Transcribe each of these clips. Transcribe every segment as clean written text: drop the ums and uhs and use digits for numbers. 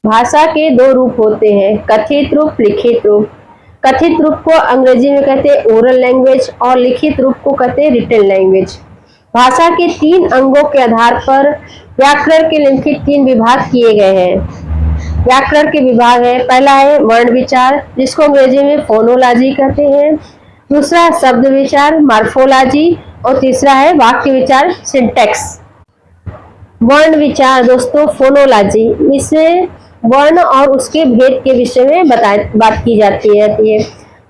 भाषा के दो रूप होते हैं, कथित रूप, लिखित रूप। कथित रूप को अंग्रेजी में कहते हैं ओरल लैंग्वेज और लिखित रूप को कहते हैं रिटन लैंग्वेज। भाषा के 3 अंगों के आधार पर व्याकरण के निम्नलिखित 3 विभाग किए गए हैं। व्याकरण के विभाग है, पहला है वर्ण विचार, जिसको अंग्रेजी में फोनोलॉजी कहते हैं। दूसरा है शब्द विचार, मार्फोलॉजी, और तीसरा है वाक्य विचार, सिंटैक्स। वर्ण विचार दोस्तों, फोनोलॉजी, इसमें वर्ण और उसके भेद के विषय में बात की जाती है।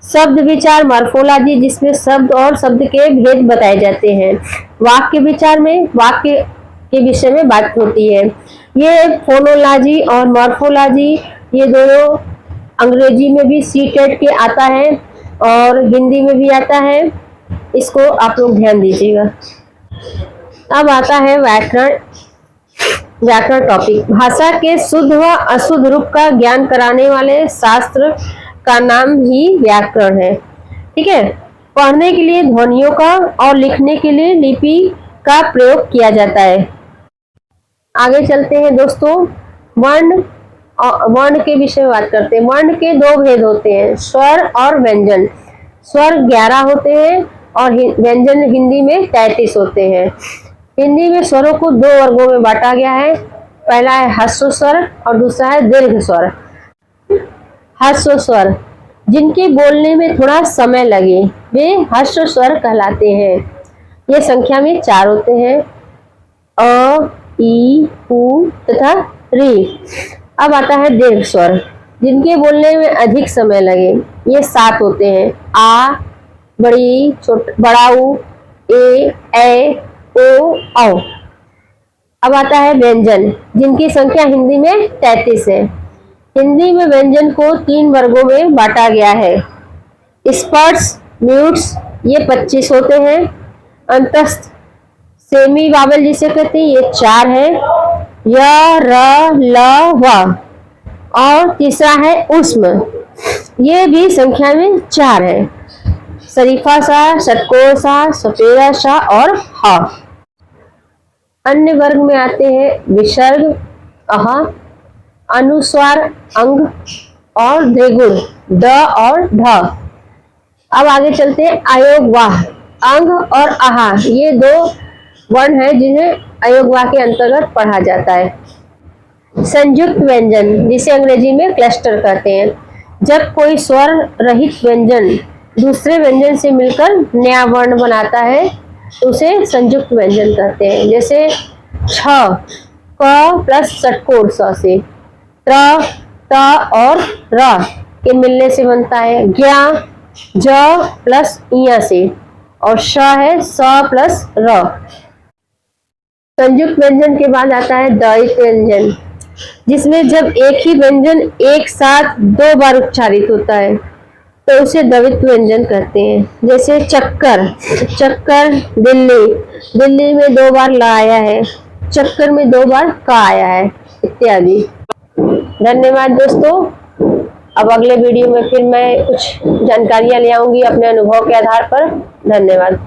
शब्द विचार, मार्फोलॉजी, जिसमें शब्द और शब्द के भेद बताए जाते हैं। वाक्य विचार में वाक्य के विषय में बात होती है। ये फोनोलॉजी और मॉर्फोलॉजी ये दोनों अंग्रेजी में भी सी-टेट के आता है और हिंदी में भी आता है, इसको आप लोग ध्यान दीजिएगा। अब आता है व्याकरण टॉपिक। भाषा के शुद्ध व अशुद्ध रूप का ज्ञान कराने वाले शास्त्र का नाम ही व्याकरण है। ठीक है, पढ़ने के लिए ध्वनियों का और लिखने के लिए लिपि का प्रयोग किया जाता है। आगे चलते हैं दोस्तों, वर्ण के विषय में बात करते हैं। वर्ण के 2 भेद होते हैं, स्वर और व्यंजन। स्वर 11 होते हैं और व्यंजन हिंदी में 33 होते हैं। हिंदी में स्वरों को 2 वर्गों में बांटा गया है, पहला है ह्रस्व स्वर और दूसरा है दीर्घ स्वर। ह्रस्व स्वर जिनके बोलने में थोड़ा समय लगे वे ह्रस्व स्वर कहलाते हैं। ये संख्या में 4 होते हैं, अ, ई, उ तथा री। अब आता है दीर्घ स्वर, जिनके बोलने में अधिक समय लगे, ये 7 होते हैं, आ, बड़ी, बड़ा ऊ, ए, ओ, औ। अब आता है व्यंजन, जिनकी संख्या हिंदी में 33 है। हिंदी में व्यंजन को 3 वर्गों में बांटा गया है। स्पर्श, म्यूट्स, ये 25 होते हैं। अंतस्थ, सेमी वावल जिसे कहते हैं, ये 4 है, य, र, ल, व। और तीसरा है ऊष्म, ये भी संख्या में 4 है, शरीफा सा, षटकोर सा, सपेरा सा और ह। अन्य वर्ग में आते हैं विसर्ग, अह, अनुस्वार, अंग और द्विगुण, द और ढ। अब आगे चलते हैं अयोग वाह। अंग और आहा ये 2 वर्ण हैं जिन्हें अयोग वाह के अंतर्गत पढ़ा जाता है। संयुक्त व्यंजन, जिसे अंग्रेजी में क्लस्टर कहते हैं, जब कोई स्वर रहित व्यंजन दूसरे व्यंजन से मिलकर नया वर्ण बनाता है तो उसे संयुक्त व्यंजन कहते हैं। जैसे छ, क प्लस षटकोर स से, त्र, त और र के मिलने से बनता है, ज्ञ, ज प्लस इया से, और श है स प्लस र। संयुक्त व्यंजन के बाद आता है द्वैत व्यंजन, जिसमें जब एक ही व्यंजन एक साथ 2 बार उच्चारित होता है तो उसे द्वैत व्यंजन कहते हैं। जैसे चक्कर, चक्कर, दिल्ली, दिल्ली में 2 बार ला आया है, चक्कर में 2 बार का आया है, इत्यादि। धन्यवाद दोस्तों। अब अगले वीडियो में फिर मैं कुछ जानकारियां ले आऊंगी अपने अनुभव के आधार पर। धन्यवाद।